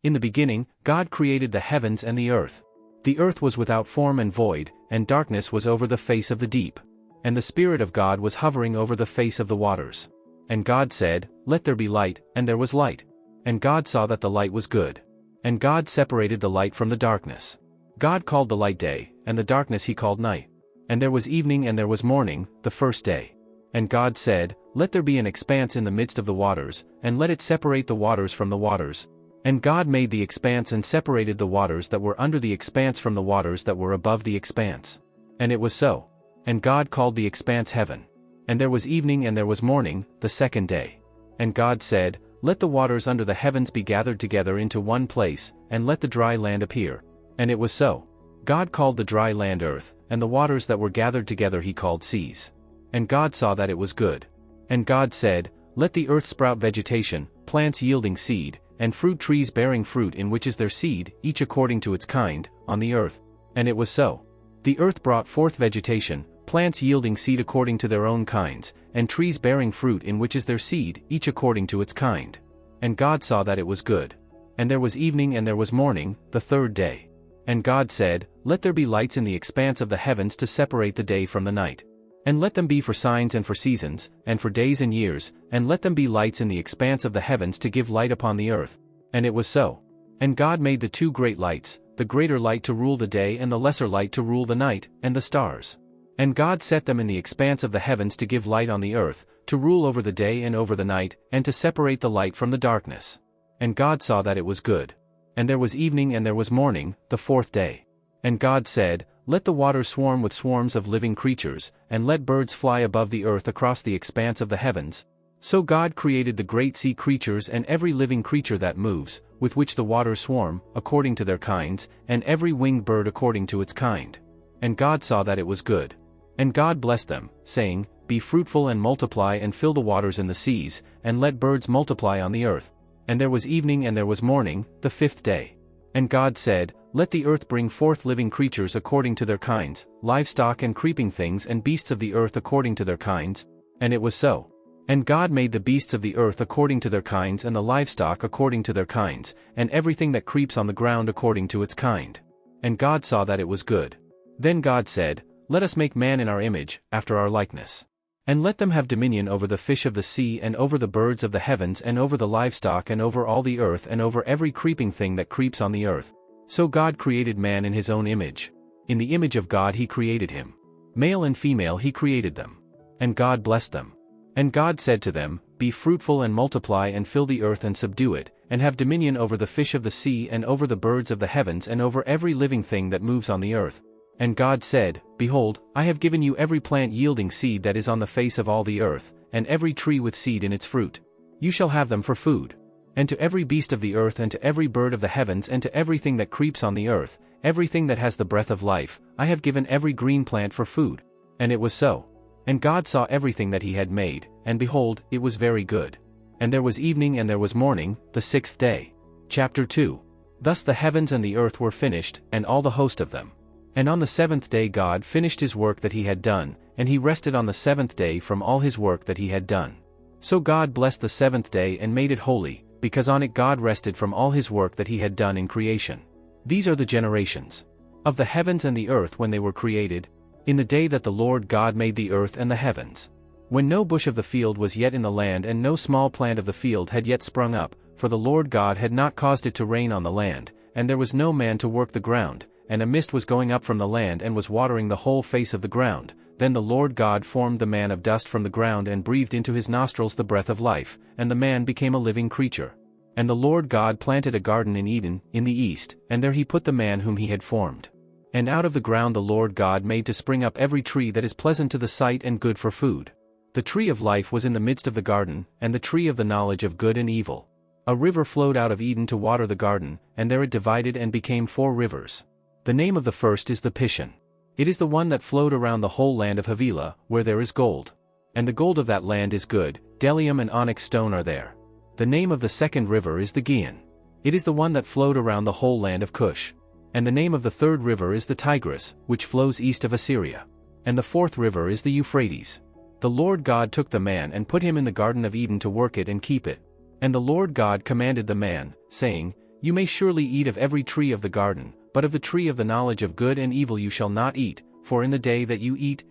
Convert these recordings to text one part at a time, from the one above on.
In the beginning, God created the heavens and the earth. The earth was without form and void, and darkness was over the face of the deep. And the Spirit of God was hovering over the face of the waters. And God said, "Let there be light," and there was light. And God saw that the light was good. And God separated the light from the darkness. God called the light day, and the darkness he called night. And there was evening and there was morning, the first day. And God said, "Let there be an expanse in the midst of the waters, and let it separate the waters from the waters." And God made the expanse and separated the waters that were under the expanse from the waters that were above the expanse. And it was so. And God called the expanse heaven. And there was evening and there was morning, the second day. And God said, "Let the waters under the heavens be gathered together into one place, and let the dry land appear." And it was so. God called the dry land earth, and the waters that were gathered together he called seas. And God saw that it was good. And God said, "Let the earth sprout vegetation, plants yielding seed, and fruit trees bearing fruit in which is their seed, each according to its kind, on the earth." And it was so. The earth brought forth vegetation, plants yielding seed according to their own kinds, and trees bearing fruit in which is their seed, each according to its kind. And God saw that it was good. And there was evening and there was morning, the third day. And God said, "Let there be lights in the expanse of the heavens to separate the day from the night. And let them be for signs and for seasons, and for days and years, and let them be lights in the expanse of the heavens to give light upon the earth." And it was so. And God made the two great lights, the greater light to rule the day and the lesser light to rule the night, and the stars. And God set them in the expanse of the heavens to give light on the earth, to rule over the day and over the night, and to separate the light from the darkness. And God saw that it was good. And there was evening and there was morning, the fourth day. And God said, "Let the waters swarm with swarms of living creatures, and let birds fly above the earth across the expanse of the heavens." So God created the great sea creatures and every living creature that moves, with which the waters swarm, according to their kinds, and every winged bird according to its kind. And God saw that it was good. And God blessed them, saying, "Be fruitful and multiply and fill the waters in the seas, and let birds multiply on the earth." And there was evening and there was morning, the fifth day. And God said, "Let the earth bring forth living creatures according to their kinds, livestock and creeping things and beasts of the earth according to their kinds." And it was so. And God made the beasts of the earth according to their kinds and the livestock according to their kinds, and everything that creeps on the ground according to its kind. And God saw that it was good. Then God said, "Let us make man in our image, after our likeness. And let them have dominion over the fish of the sea and over the birds of the heavens and over the livestock and over all the earth and over every creeping thing that creeps on the earth." So God created man in his own image. In the image of God he created him. Male and female he created them. And God blessed them. And God said to them, "Be fruitful and multiply and fill the earth and subdue it, and have dominion over the fish of the sea and over the birds of the heavens and over every living thing that moves on the earth." And God said, "Behold, I have given you every plant yielding seed that is on the face of all the earth, and every tree with seed in its fruit. You shall have them for food. And to every beast of the earth and to every bird of the heavens and to everything that creeps on the earth, everything that has the breath of life, I have given every green plant for food." And it was so. And God saw everything that he had made, and behold, it was very good. And there was evening and there was morning, the sixth day. Chapter 2. Thus the heavens and the earth were finished, and all the host of them. And on the seventh day God finished his work that he had done, and he rested on the seventh day from all his work that he had done. So God blessed the seventh day and made it holy, because on it God rested from all his work that he had done in creation. These are the generations of the heavens and the earth when they were created, in the day that the Lord God made the earth and the heavens. When no bush of the field was yet in the land and no small plant of the field had yet sprung up, for the Lord God had not caused it to rain on the land, and there was no man to work the ground, and a mist was going up from the land and was watering the whole face of the ground. Then the Lord God formed the man of dust from the ground and breathed into his nostrils the breath of life, and the man became a living creature. And the Lord God planted a garden in Eden, in the east, and there he put the man whom he had formed. And out of the ground the Lord God made to spring up every tree that is pleasant to the sight and good for food. The tree of life was in the midst of the garden, and the tree of the knowledge of good and evil. A river flowed out of Eden to water the garden, and there it divided and became 4 rivers. The name of the first is the Pishon. It is the one that flowed around the whole land of Havilah, where there is gold. And the gold of that land is good, bdellium and onyx stone are there. The name of the second river is the Gihon. It is the one that flowed around the whole land of Cush. And the name of the third river is the Tigris, which flows east of Assyria. And the fourth river is the Euphrates. The Lord God took the man and put him in the garden of Eden to work it and keep it. And the Lord God commanded the man, saying, "You may surely eat of every tree of the garden, but of the tree of the knowledge of good and evil you shall not eat, for in the day that you eat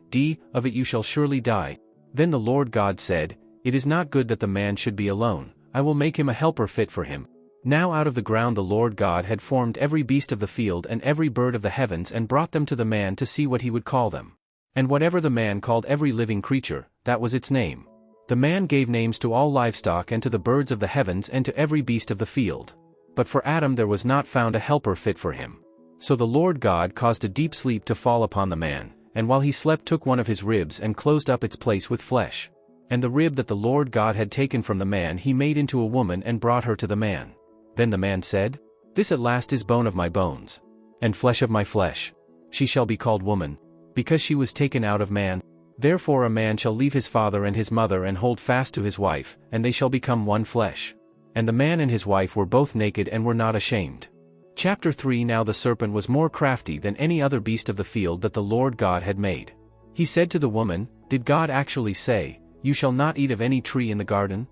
of it you shall surely die." Then the Lord God said, "It is not good that the man should be alone, I will make him a helper fit for him." Now out of the ground the Lord God had formed every beast of the field and every bird of the heavens and brought them to the man to see what he would call them. And whatever the man called every living creature, that was its name. The man gave names to all livestock and to the birds of the heavens and to every beast of the field. But for Adam there was not found a helper fit for him. So the Lord God caused a deep sleep to fall upon the man, and while he slept took one of his ribs and closed up its place with flesh. And the rib that the Lord God had taken from the man he made into a woman and brought her to the man. Then the man said, "This at last is bone of my bones, and flesh of my flesh. She shall be called woman, because she was taken out of man. Therefore a man shall leave his father and his mother and hold fast to his wife, and they shall become one flesh." And the man and his wife were both naked and were not ashamed. Chapter 3 Now the serpent was more crafty than any other beast of the field that the Lord God had made. He said to the woman, "Did God actually say, 'You shall not eat of any tree in the garden'?"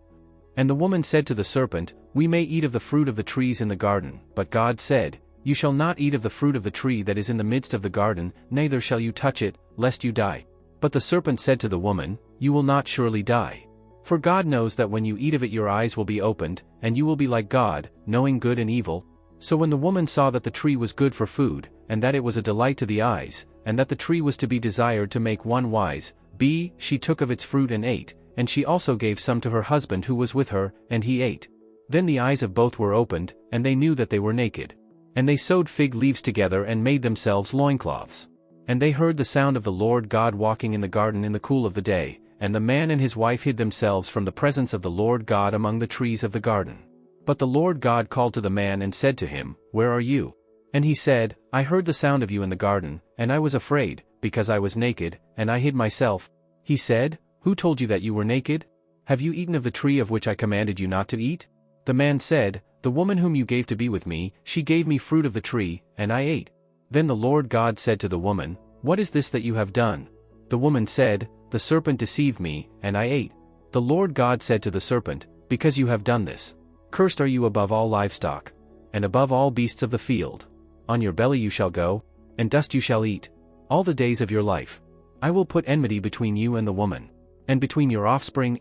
And the woman said to the serpent, "We may eat of the fruit of the trees in the garden, but God said, 'You shall not eat of the fruit of the tree that is in the midst of the garden, neither shall you touch it, lest you die.' But the serpent said to the woman, 'You will not surely die. For God knows that when you eat of it your eyes will be opened, and you will be like God, knowing good and evil.' So when the woman saw that the tree was good for food, and that it was a delight to the eyes, and that the tree was to be desired to make one wise, she took of its fruit and ate, and she also gave some to her husband who was with her, and he ate. Then the eyes of both were opened, and they knew that they were naked. And they sewed fig leaves together and made themselves loincloths. And they heard the sound of the Lord God walking in the garden in the cool of the day, and the man and his wife hid themselves from the presence of the Lord God among the trees of the garden. But the Lord God called to the man and said to him, "Where are you?" And he said, "I heard the sound of you in the garden, and I was afraid, because I was naked, and I hid myself." He said, "Who told you that you were naked? Have you eaten of the tree of which I commanded you not to eat?" The man said, "The woman whom you gave to be with me, she gave me fruit of the tree, and I ate." Then the Lord God said to the woman, "What is this that you have done?" The woman said, "The serpent deceived me, and I ate." The Lord God said to the serpent, "Because you have done this, cursed are you above all livestock, and above all beasts of the field. On your belly you shall go, and dust you shall eat, all the days of your life. I will put enmity between you and the woman, and between your offspring,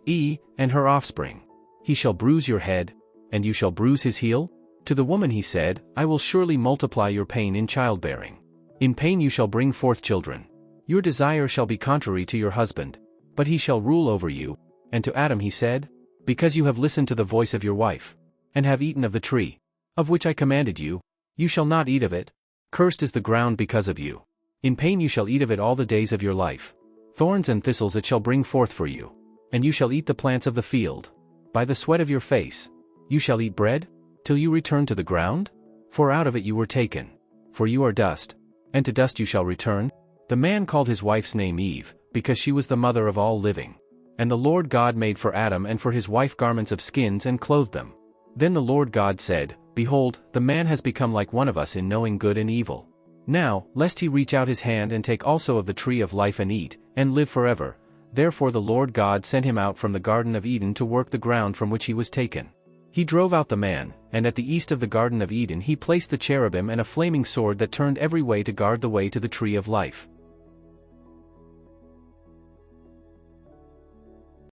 and her offspring. He shall bruise your head, and you shall bruise his heel." To the woman he said, "I will surely multiply your pain in childbearing. In pain you shall bring forth children. Your desire shall be contrary to your husband, but he shall rule over you." And to Adam he said, "Because you have listened to the voice of your wife, and have eaten of the tree, of which I commanded you, you shall not eat of it. Cursed is the ground because of you. In pain you shall eat of it all the days of your life. Thorns and thistles it shall bring forth for you, and you shall eat the plants of the field. By the sweat of your face you shall eat bread, till you return to the ground? For out of it you were taken. For you are dust, and to dust you shall return." The man called his wife's name Eve, because she was the mother of all living. And the Lord God made for Adam and for his wife garments of skins and clothed them. Then the Lord God said, "Behold, the man has become like one of us in knowing good and evil. Now, lest he reach out his hand and take also of the tree of life and eat, and live forever." Therefore the Lord God sent him out from the Garden of Eden to work the ground from which he was taken. He drove out the man, and at the east of the Garden of Eden he placed the cherubim and a flaming sword that turned every way to guard the way to the tree of life.